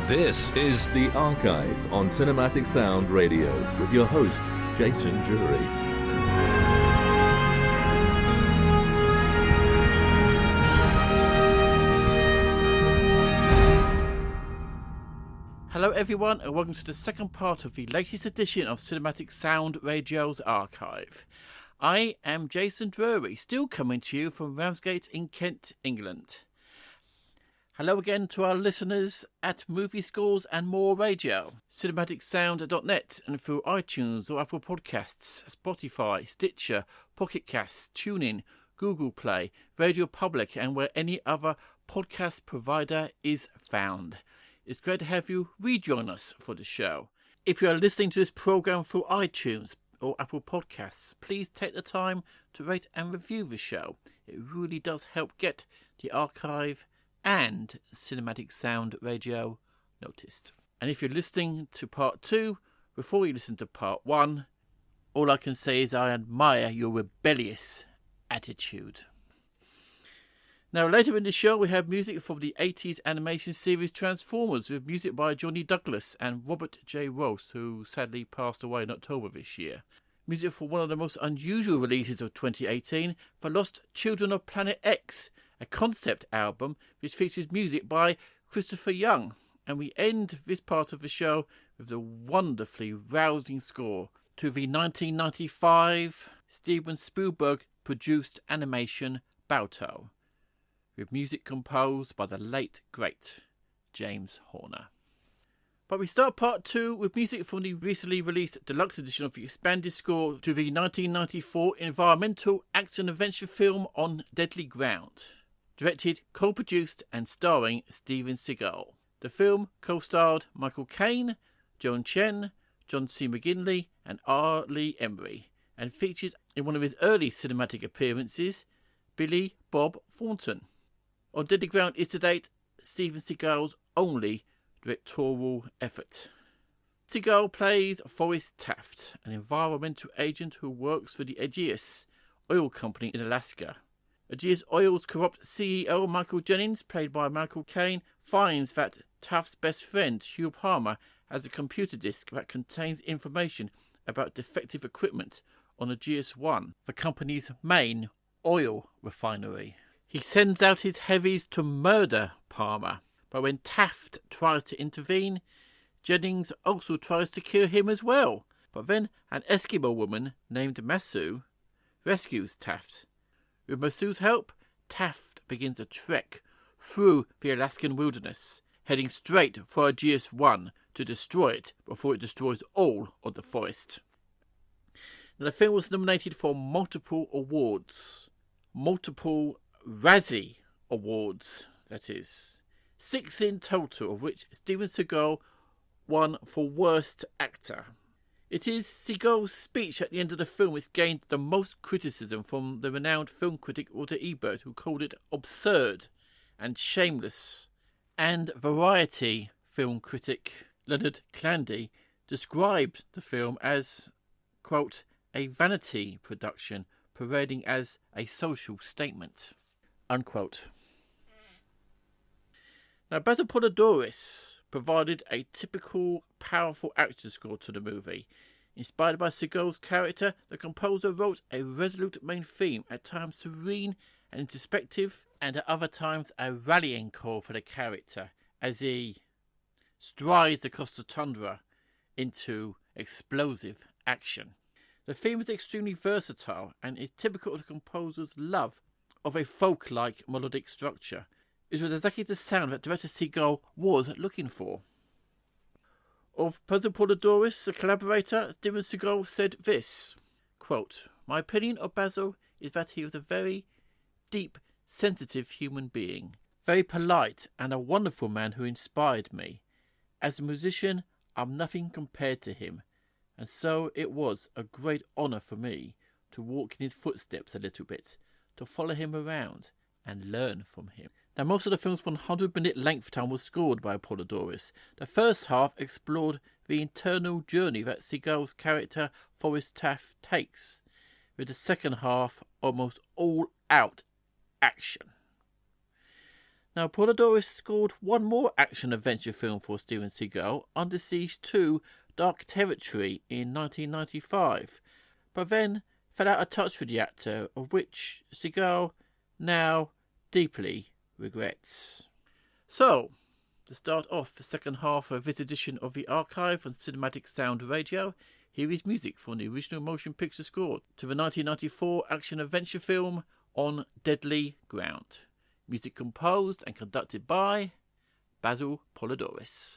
This is The Archive on Cinematic Sound Radio with your host, Jason Drury. Hello everyone and welcome to the second part of the latest edition of Cinematic Sound Radio's Archive. I am Jason Drury, still coming to you from Ramsgate in Kent, England. Hello again to our listeners at Movie Scores and More Radio, cinematicsound.net and through iTunes or Apple Podcasts, Spotify, Stitcher, Pocket Casts, TuneIn, Google Play, Radio Public and where any other podcast provider is found. It's great to have you rejoin us for the show. If you are listening to this program through iTunes or Apple Podcasts, please take the time to rate and review the show. It really does help get the archive and Cinematic Sound Radio noticed. And if you're listening to part 2 before you listen to part 1, all I can say is I admire your rebellious attitude. Now later in the show we have music from the 80s animation series Transformers with music by Johnny Douglas and Robert J. Ross, who sadly passed away in October this year. Music for one of the most unusual releases of 2018, The Lost Children of Planet X, a concept album which features music by Christopher Young. And we end this part of the show with the wonderfully rousing score to the 1995 Steven Spielberg produced animation Balto, with music composed by the late great James Horner. But we start part 2 with music from the recently released deluxe edition of the expanded score to the 1994 environmental action-adventure film On Deadly Ground, directed, co-produced and starring Steven Seagal. The film co-starred Michael Caine, Joan Chen, John C. McGinley and R. Lee Emery, and features in one of his early cinematic appearances, Billy Bob Thornton. On Deadly Ground is to date Steven Seagal's only directorial effort. Seagal plays Forrest Taft, an environmental agent who works for the Aegis Oil Company in Alaska. Aegis Oil's corrupt CEO Michael Jennings, played by Michael Caine, finds that Taft's best friend Hugh Palmer has a computer disk that contains information about defective equipment on Aegis-1, the company's main oil refinery. He sends out his heavies to murder Palmer, but when Taft tries to intervene, Jennings also tries to kill him as well. But then an Eskimo woman named Masu rescues Taft. With Masu's help, Taft begins a trek through the Alaskan wilderness, heading straight for Aegis-1 to destroy it before it destroys all of the forest. Now, the film was nominated for multiple awards. Multiple Razzie Awards, that is. 6 in total, of which Steven Seagal won for Worst Actor. It is Seagal's speech at the end of the film which gained the most criticism from the renowned film critic Walter Ebert, who called it absurd and shameless. And Variety film critic Leonard Clandy described the film as, quote, a vanity production parading as a social statement, unquote. Now, Basil Poledouris provided a typical powerful action score to the movie. Inspired by Seagal's character, the composer wrote a resolute main theme, at times serene and introspective, and at other times a rallying call for the character as he strides across the tundra into explosive action. The theme is extremely versatile and is typical of the composer's love of a folk-like melodic structure. It was exactly the sound that director Seagal was looking for. Of Basil Poledouris, the collaborator, Steven Seagal said this, quote, my opinion of Basil is that he was a very deep, sensitive human being, very polite and a wonderful man who inspired me. As a musician, I'm nothing compared to him, and so it was a great honour for me to walk in his footsteps a little bit, to follow him around and learn from him. Now, most of the film's 100-minute length time was scored by Poledouris. The first half explored the internal journey that Seagal's character Forrest Taft takes, with the second half almost all-out action. Now, Poledouris scored one more action-adventure film for Steven Seagal, Under Siege 2 Dark Territory in 1995, but then fell out of touch with the actor, of which Seagal now deeply regrets. So, to start off the second half of this edition of the Archive on Cinematic Sound Radio, here is music from the original motion picture score to the 1994 action-adventure film On Deadly Ground. Music composed and conducted by Basil Poledouris.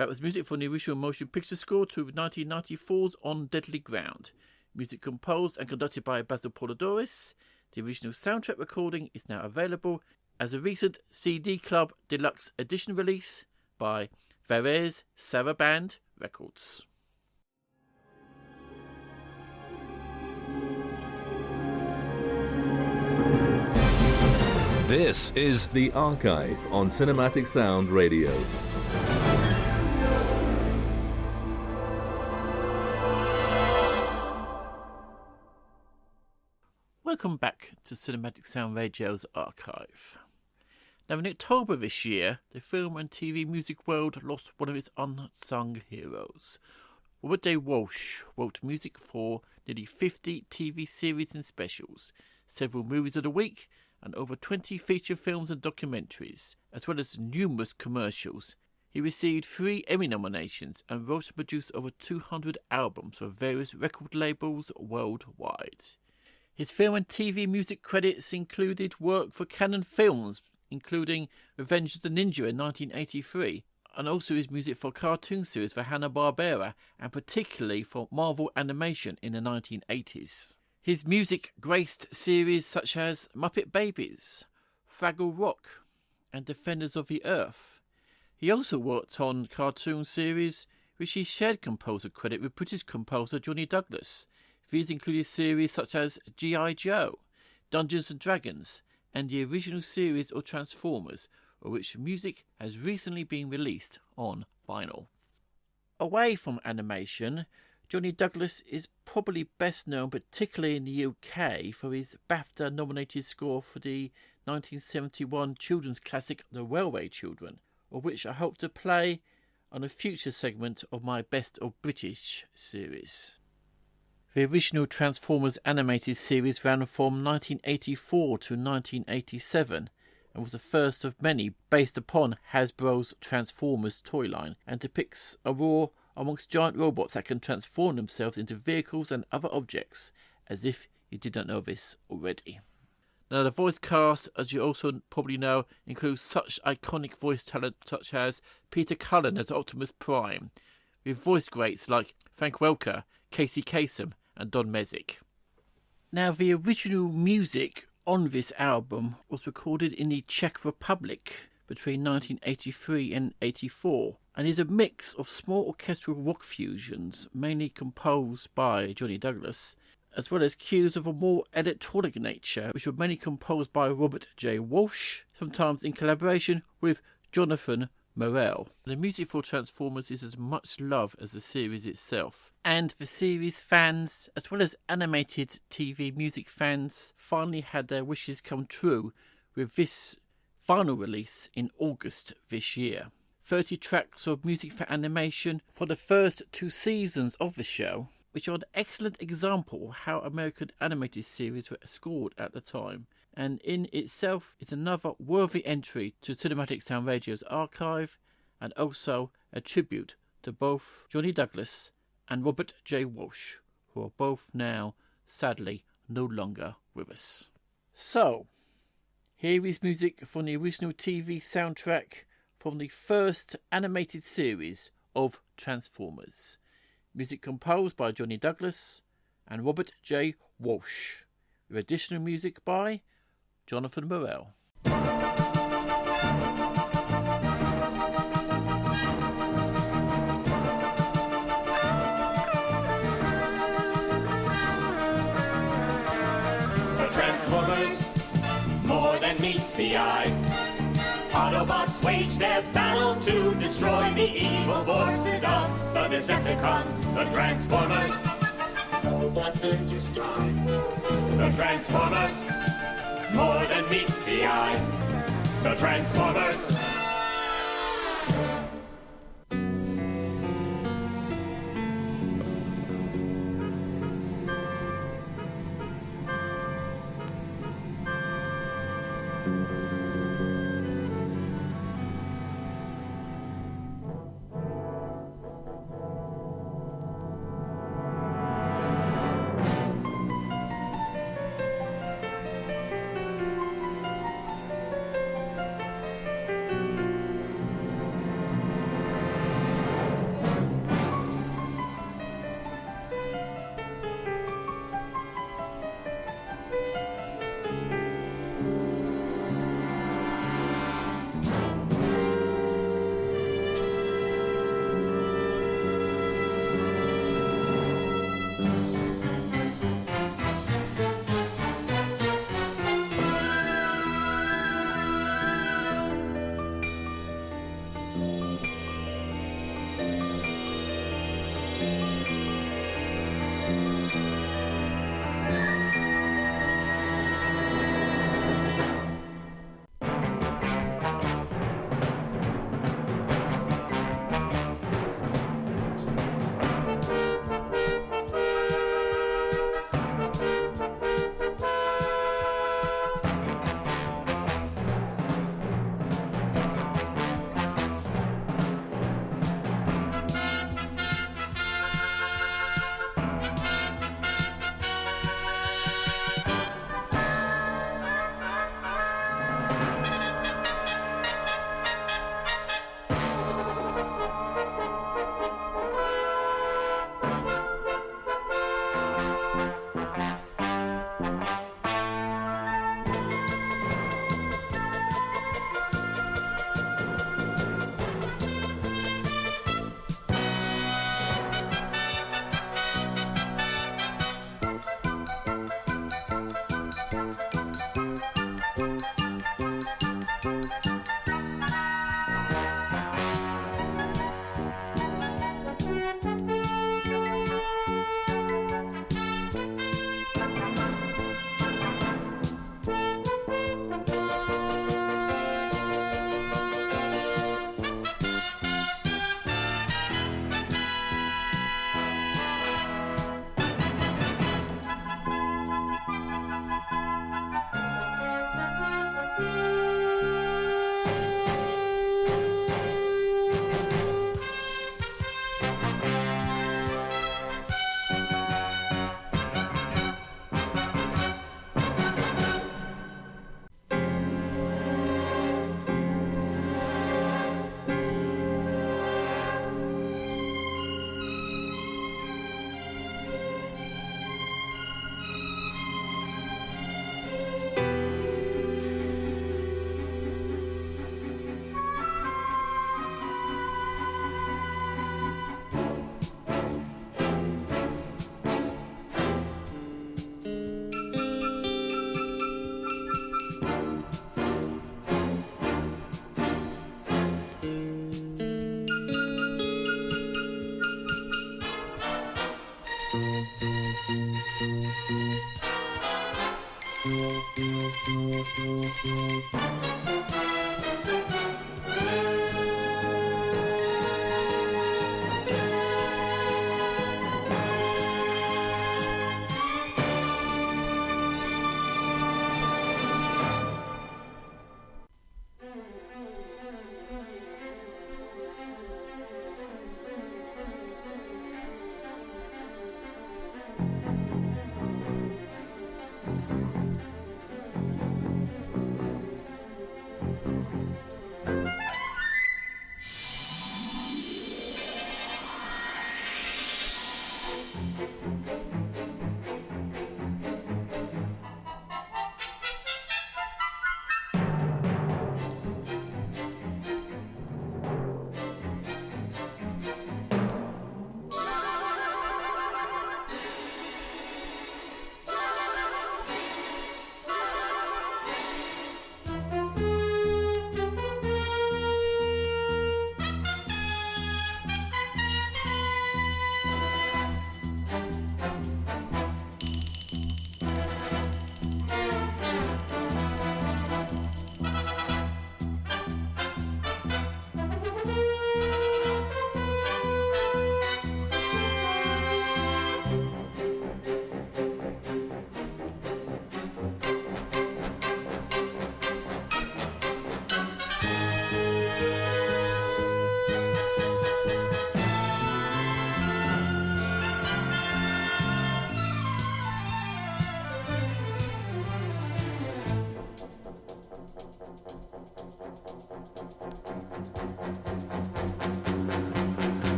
That was music from the original motion picture score to 1994's On Deadly Ground. Music composed and conducted by Basil Poledouris. The original soundtrack recording is now available as a recent CD Club Deluxe Edition release by Fanfare's Saraband Records. This is The Archive on Cinematic Sound Radio. Welcome back to Cinematic Sound Radio's Archive. Now, in October this year, the film and TV music world lost one of its unsung heroes. Robert J. Walsh wrote music for nearly 50 TV series and specials, several movies of the week, and over 20 feature films and documentaries, as well as numerous commercials. He received 3 Emmy nominations and wrote and produced over 200 albums for various record labels worldwide. His film and TV music credits included work for Canon Films, including Revenge of the Ninja in 1983, and also his music for cartoon series for Hanna-Barbera, and particularly for Marvel Animation in the 1980s. His music graced series such as Muppet Babies, Fraggle Rock, and Defenders of the Earth. He also worked on cartoon series which he shared composer credit with British composer Johnny Douglas. These included series such as G.I. Joe, Dungeons and Dragons, and the original series of Transformers, of which music has recently been released on vinyl. Away from animation, Johnny Douglas is probably best known, particularly in the UK, for his BAFTA-nominated score for the 1971 children's classic The Railway Children, of which I hope to play on a future segment of my Best of British series. The original Transformers animated series ran from 1984 to 1987 and was the first of many based upon Hasbro's Transformers toy line, and depicts a war amongst giant robots that can transform themselves into vehicles and other objects, as if you did not know this already. Now, the voice cast, as you also probably know, includes such iconic voice talent such as Peter Cullen as Optimus Prime, with voice greats like Frank Welker, Casey Kasem, and Don Mezek. Now, the original music on this album was recorded in the Czech Republic between 1983 and 84, and is a mix of small orchestral rock fusions, mainly composed by Johnny Douglas, as well as cues of a more electronic nature, which were mainly composed by Robert J. Walsh, sometimes in collaboration with Jonathan Morel. The music for Transformers is as much loved as the series itself, and the series fans, as well as animated TV music fans, finally had their wishes come true with this final release in August this year. 30 tracks of music for animation for the first 2 seasons of the show, which are an excellent example of how American animated series were scored at the time, and in itself is another worthy entry to Cinematic Sound Radio's archive, and also a tribute to both Johnny Douglas and Robert J. Walsh, who are both now, sadly, no longer with us. So, here is music from the original TV soundtrack from the first animated series of Transformers. Music composed by Johnny Douglas and Robert J. Walsh, with additional music by Jonathan Morel. Transformers, more than meets the eye. Autobots wage their battle to destroy the evil forces of the Decepticons. The Transformers, Autobots in disguise. The Transformers, more than meets the eye. The Transformers.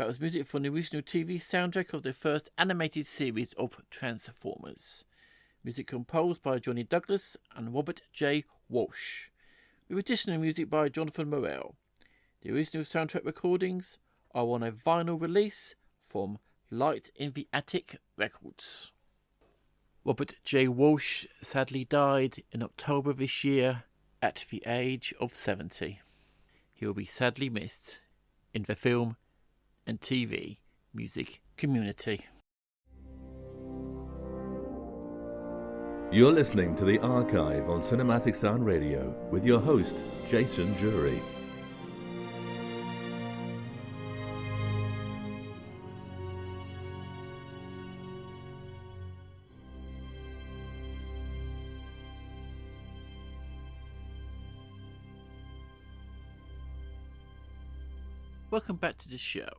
That was music from the original TV soundtrack of the first animated series of Transformers. Music composed by Johnny Douglas and Robert J. Walsh, with additional music by Jonathan Morel. The original soundtrack recordings are on a vinyl release from Light in the Attic Records. Robert J. Walsh sadly died in October this year at the age of 70. He will be sadly missed in the film and TV music community. You're listening to The Archive on Cinematic Sound Radio with your host, Jason Drury. Welcome back to the show.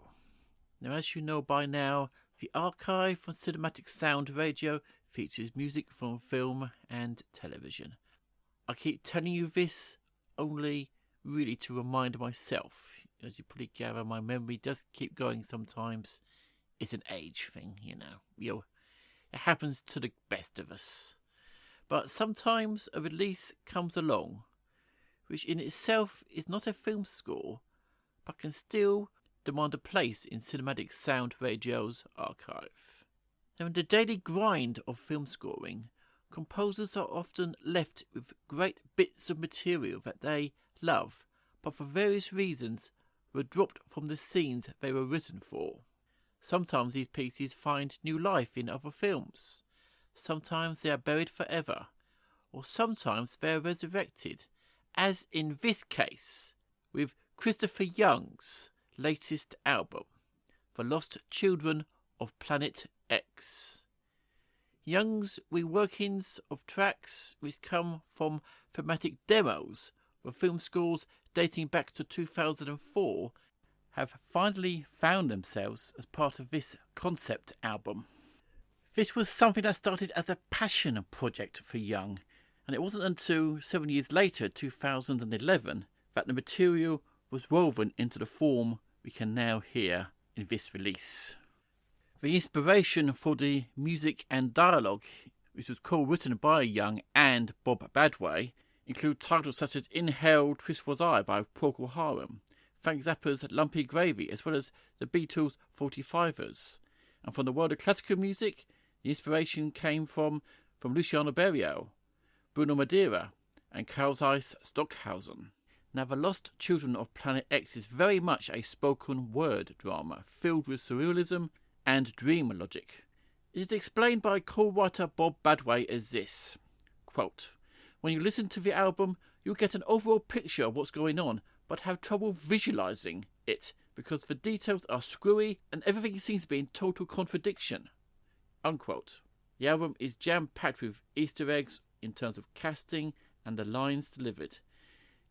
Now, as you know by now, the Archive on Cinematic Sound Radio features music from film and television. I keep telling you this only really to remind myself. As you probably gather, my memory does keep going sometimes. It's an age thing, you know. It happens to the best of us. But sometimes a release comes along, which in itself is not a film score, but can still demand a place in Cinematic Sound Radio's archive. Now, in the daily grind of film scoring, composers are often left with great bits of material that they love, but for various reasons were dropped from the scenes they were written for. Sometimes these pieces find new life in other films. Sometimes they are buried forever, or sometimes they are resurrected, as in this case, with Christopher Young's latest album, The Lost Children of Planet X. Young's reworkings of tracks which come from thematic demos for film scores dating back to 2004 have finally found themselves as part of this concept album. This was something that started as a passion project for Young, and it wasn't until 7 years later, 2011, that the material was woven into the form we can now hear in this release. The inspiration for the music and dialogue, which was co-written by Young and Bob Badway, include titles such as In Hell, 'Twas Was I by Procol Harum, Frank Zappa's Lumpy Gravy, as well as the Beatles' 45ers. And from the world of classical music, the inspiration came from Luciano Berio, Bruno Madeira, and Carl Zeiss Stockhausen. Now, The Lost Children of Planet X is very much a spoken word drama filled with surrealism and dream logic. It is explained by co-writer Bob Badway as this, quote, "When you listen to the album, you'll get an overall picture of what's going on, but have trouble visualizing it because the details are screwy and everything seems to be in total contradiction." Unquote. The album is jam-packed with Easter eggs in terms of casting and the lines delivered.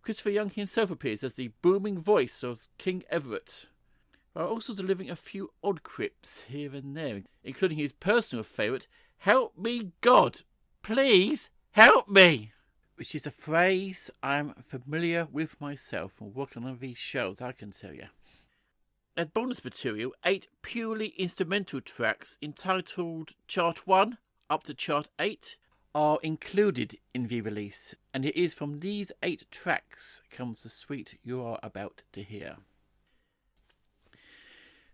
Christopher Young himself appears as the booming voice of King Everett, while also delivering a few odd quips here and there, including his personal favourite, "Help me God, please help me," which is a phrase I'm familiar with myself from working on these shows, I can tell you. As bonus material, 8 purely instrumental tracks entitled Chart 1 up to Chart 8 are included in the release, and it is from these 8 tracks comes the suite you are about to hear.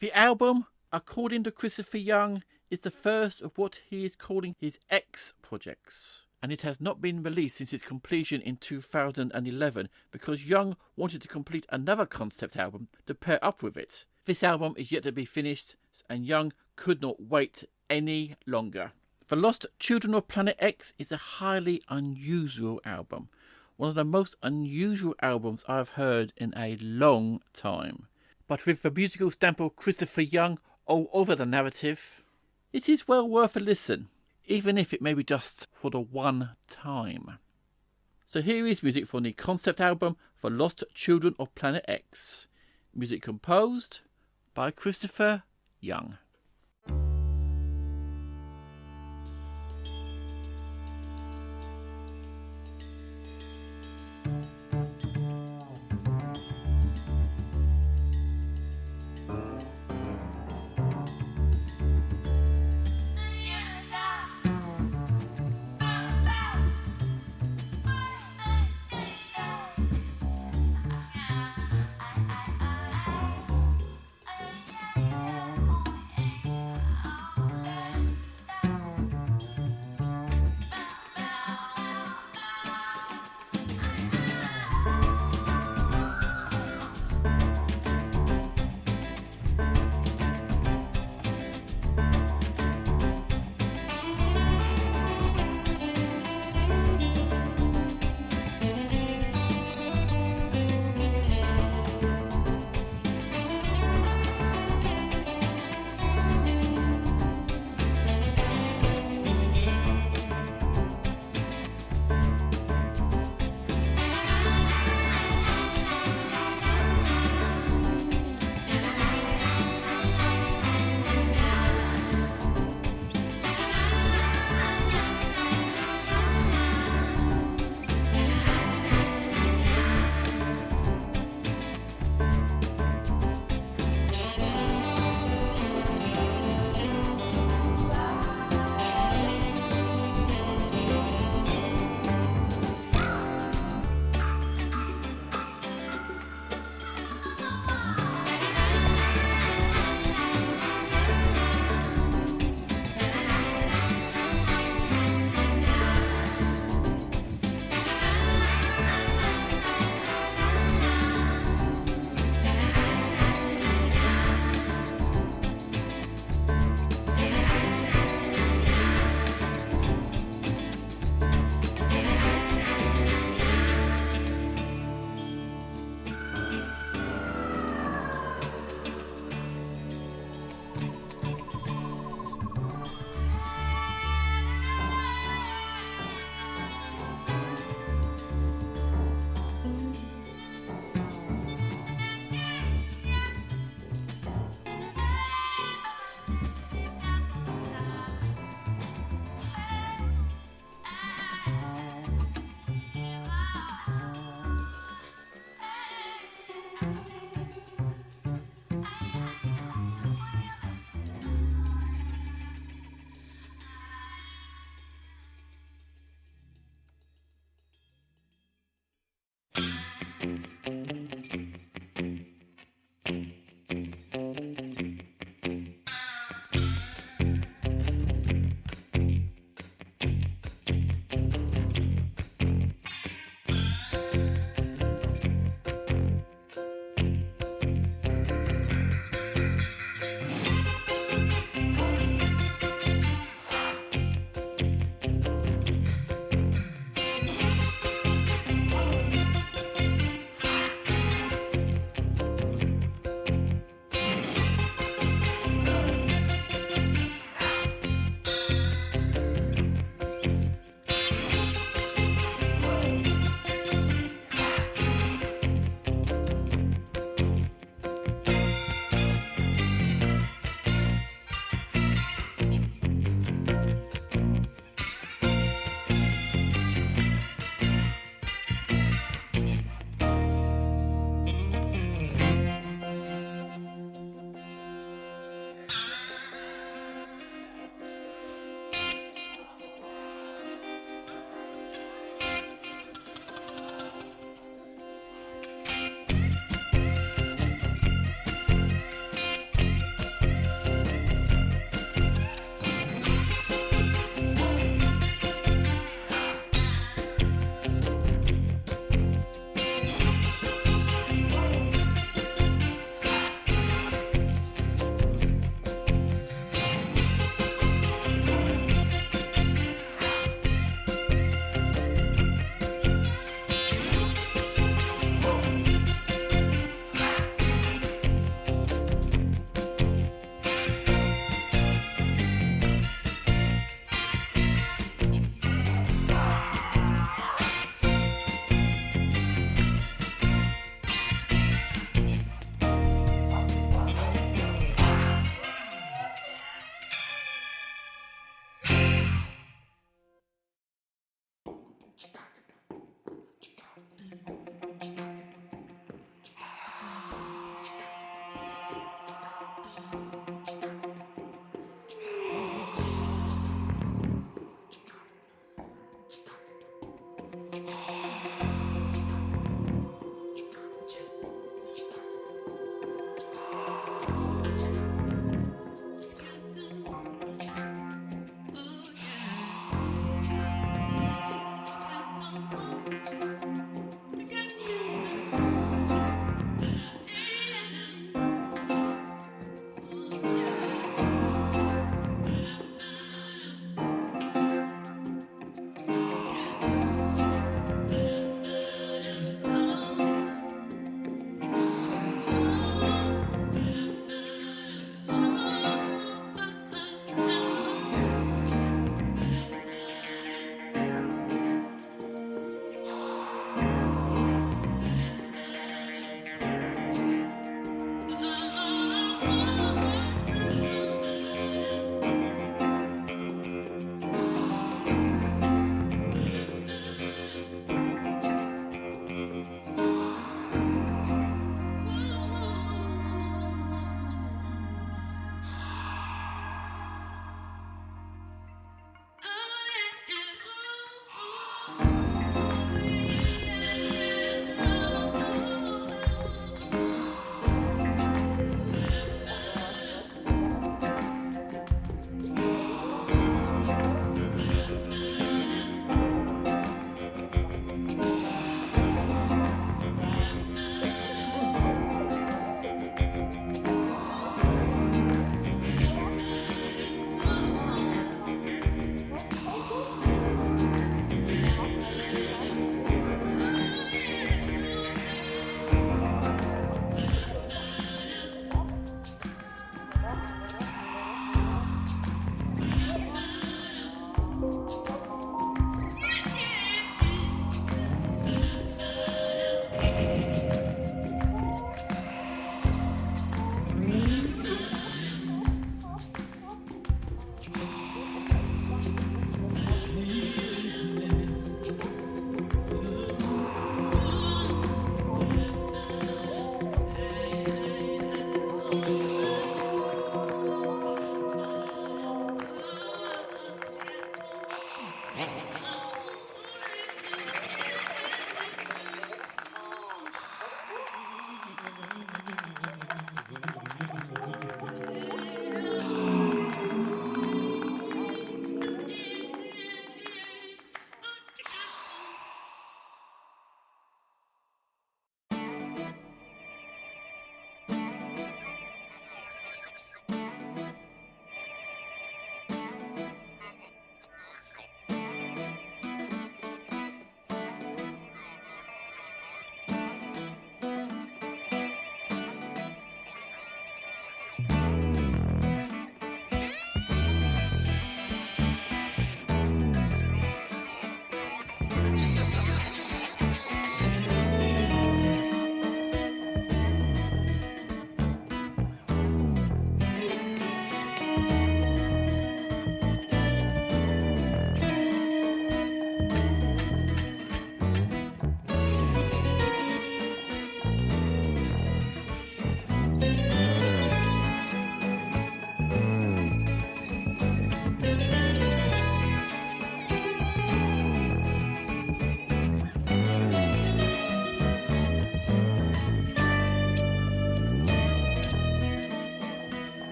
The album, according to Christopher Young, is the first of what he is calling his X projects, and it has not been released since its completion in 2011 because Young wanted to complete another concept album to pair up with it. This album is yet to be finished, and Young could not wait any longer. The Lost Children of Planet X is a highly unusual album, one of the most unusual albums I've heard in a long time. But with the musical stamp of Christopher Young all over the narrative, it is well worth a listen, even if it may be just for the one time. So here is music from the concept album for Lost Children of Planet X, music composed by Christopher Young.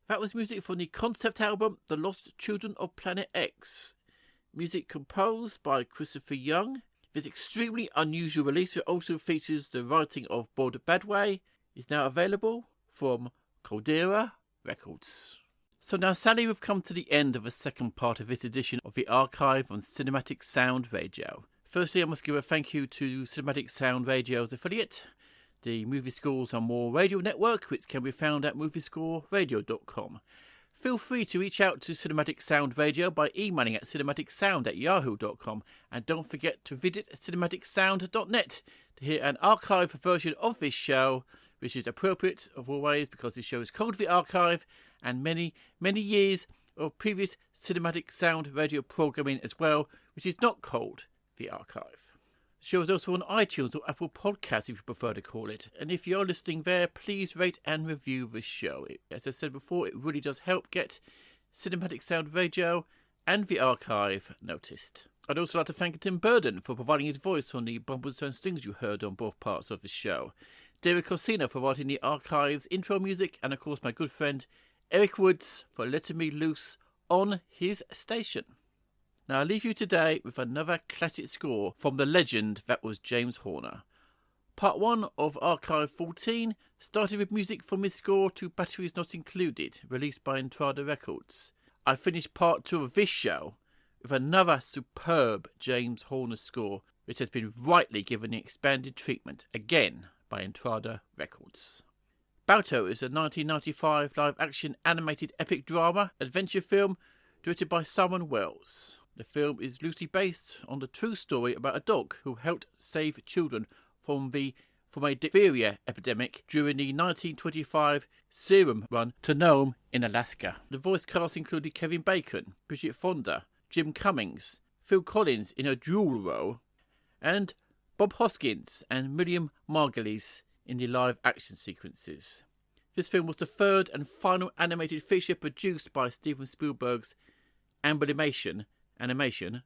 That was music from the concept album The Lost Children of Planet X. Music composed by Christopher Young. This extremely unusual release, that also features the writing of Bob Badway, is now available from Caldera Records. So now sadly we've come to the end of the second part of this edition of the Archive on Cinematic Sound Radio. Firstly, I must give a thank you to Cinematic Sound Radio's affiliate, the Movie Scores and More Radio Network, which can be found at moviescoreradio.com. Feel free to reach out to Cinematic Sound Radio by emailing at cinematicsound@yahoo.com, and don't forget to visit cinematicsound.net to hear an archive version of this show, which is appropriate of always because this show is called The Archive, and many years of previous Cinematic Sound Radio programming as well, which is not called The Archive. The show is also on iTunes or Apple Podcasts if you prefer to call it, and if you're listening there, please rate and review the show. As I said before, it really does help get Cinematic Sound Radio and The Archive noticed. I'd also like to thank Tim Burden for providing his voice on the bumbles and stings you heard on both parts of the show, David Coscina for writing the Archive's intro music, and of course my good friend Eric Woods for letting me loose on his station. Now I leave you today with another classic score from the legend that was James Horner. Part 1 of Archive 14 started with music from his score to Batteries Not Included, released by Entrada Records. I finished Part 2 of this show with another superb James Horner score, which has been rightly given the expanded treatment, again by Entrada Records. Balto is a 1995 live-action animated epic drama adventure film directed by Simon Wells. The film is loosely based on the true story about a dog who helped save children from a diphtheria epidemic during the 1925 serum run to Nome in Alaska. The voice cast included Kevin Bacon, Bridget Fonda, Jim Cummings, Phil Collins in a dual role, and Bob Hoskins and William Margulies in the live action sequences. This film was the third and final animated feature produced by Steven Spielberg's Animation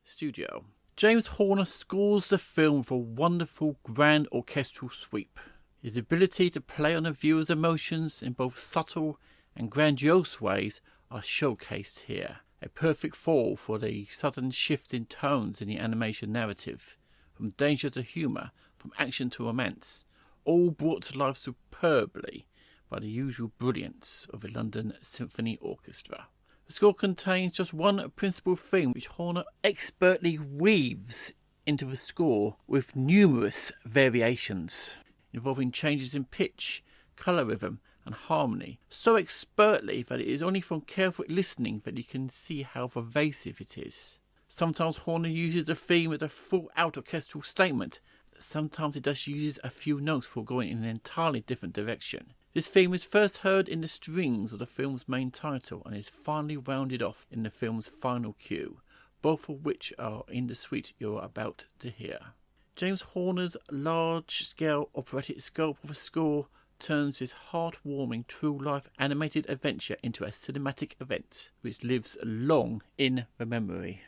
studio. James Horner scores the film with a wonderful grand orchestral sweep. His ability to play on the viewer's emotions in both subtle and grandiose ways are showcased here. A perfect fall for the sudden shifts in tones in the animation narrative, from danger to humour, from action to romance, all brought to life superbly by the usual brilliance of the London Symphony Orchestra. The score contains just one principal theme, which Horner expertly weaves into the score with numerous variations, involving changes in pitch, colour rhythm and harmony, so expertly that it is only from careful listening that you can see how pervasive it is. Sometimes Horner uses the theme with a full-out orchestral statement. Sometimes it just uses a few notes for going in an entirely different direction. This theme is first heard in the strings of the film's main title and is finally rounded off in the film's final cue, both of which are in the suite you're about to hear. James Horner's large-scale operatic scope of a score turns his heartwarming true-life animated adventure into a cinematic event, which lives long in the memory.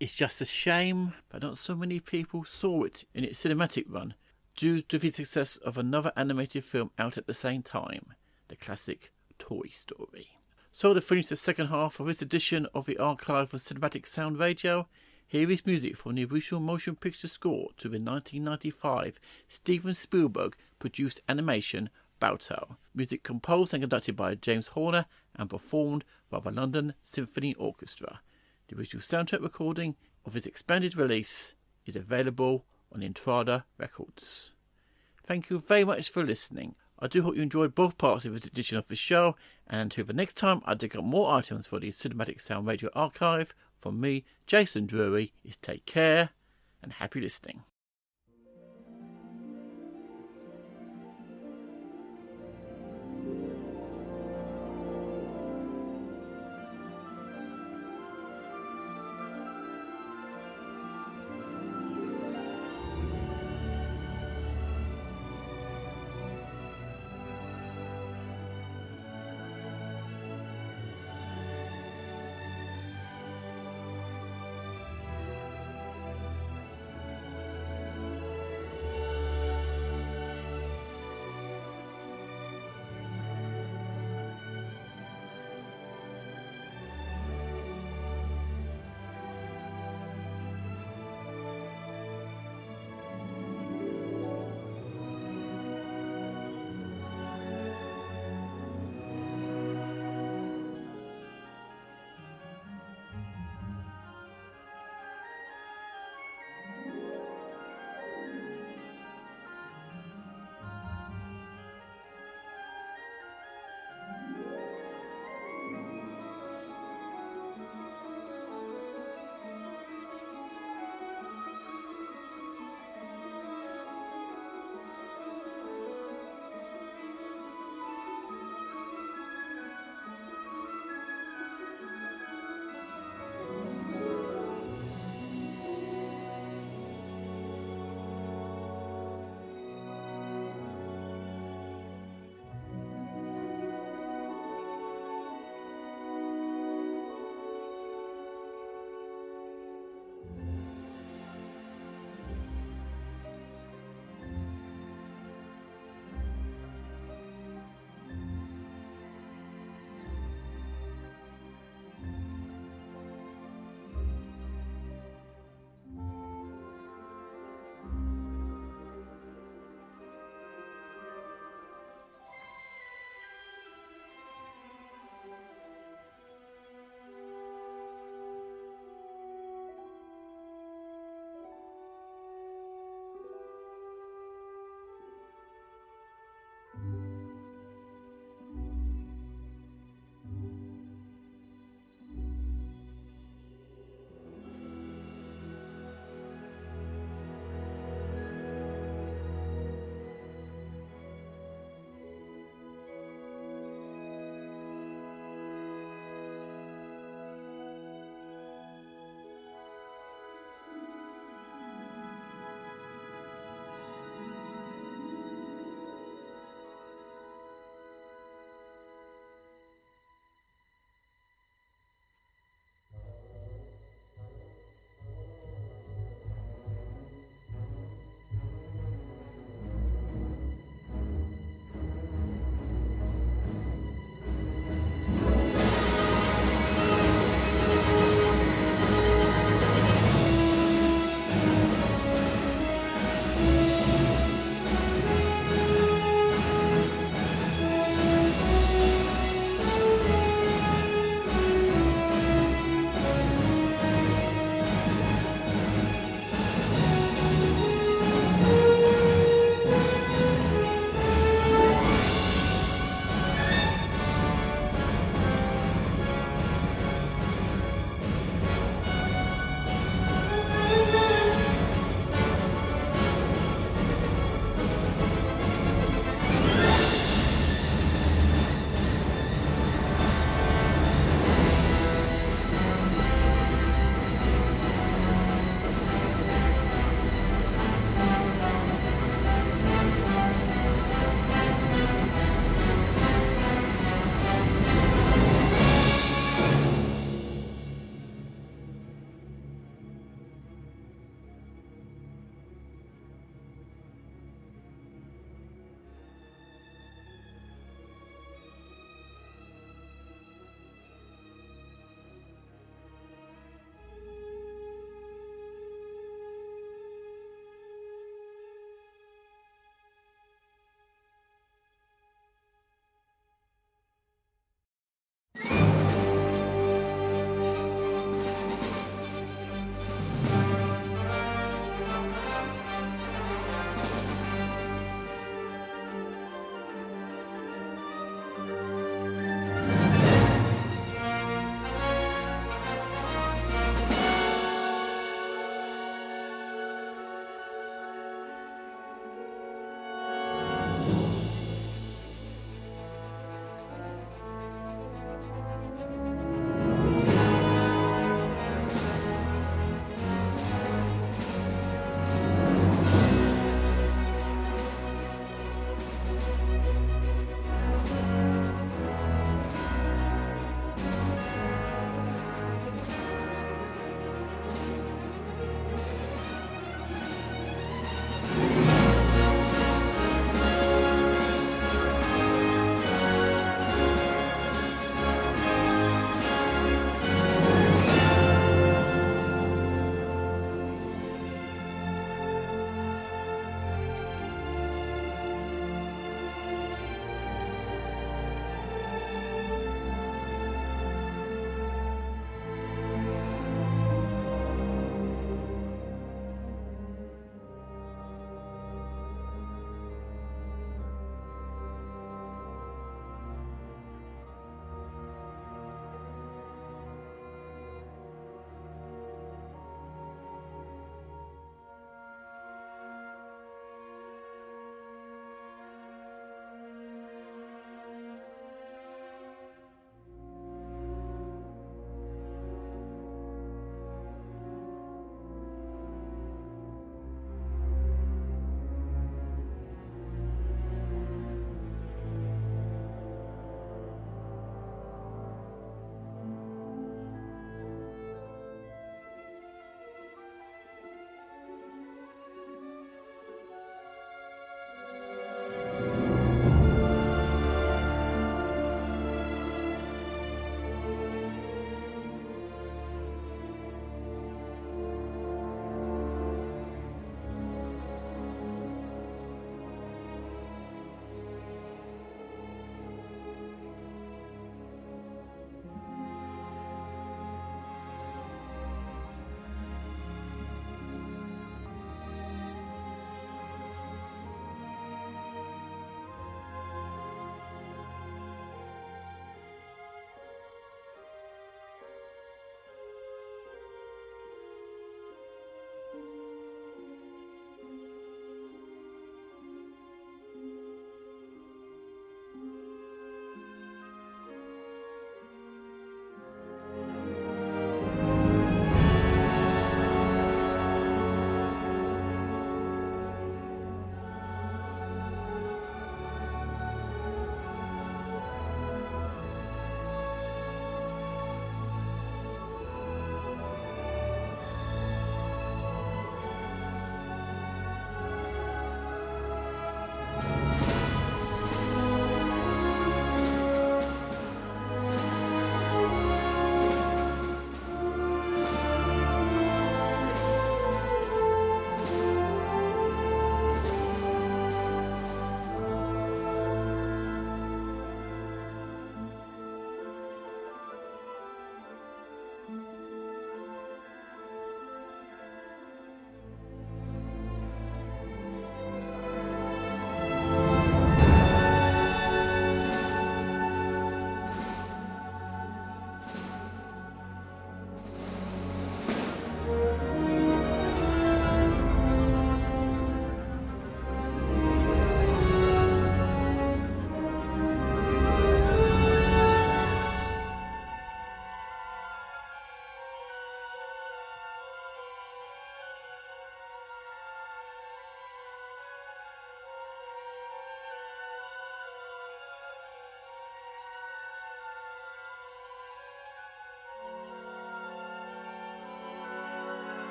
It's just a shame that not so many people saw it in its cinematic run, due to the success of another animated film out at the same time, the classic Toy Story. So to finish the second half of this edition of the Archive of Cinematic Sound Radio, here is music from the original motion picture score to the 1995 Steven Spielberg produced animation Balto. Music composed and conducted by James Horner and performed by the London Symphony Orchestra. The original soundtrack recording of his expanded release is available on Entrada Records. Thank you very much for listening. I do hope you enjoyed both parts of this edition of the show, and until the next time I dig up more items for the Cinematic Sound Radio Archive, from me, Jason Drury, is take care and happy listening.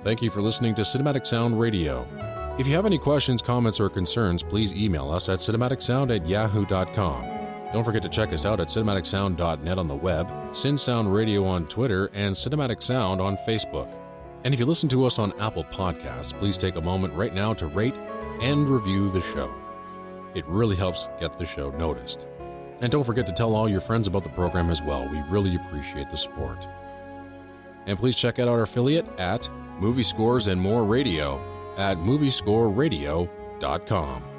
Thank you for listening to Cinematic Sound Radio. If you have any questions, comments, or concerns, please email us at cinematicsound@yahoo.com. Don't forget to check us out at cinematicsound.net on the web, CinSound Radio on Twitter, and Cinematic Sound on Facebook. And if you listen to us on Apple Podcasts, please take a moment right now to rate and review the show. It really helps get the show noticed. And don't forget to tell all your friends about the program as well. We really appreciate the support. And please check out our affiliate at Movie Scores and More Radio at moviescoreradio.com.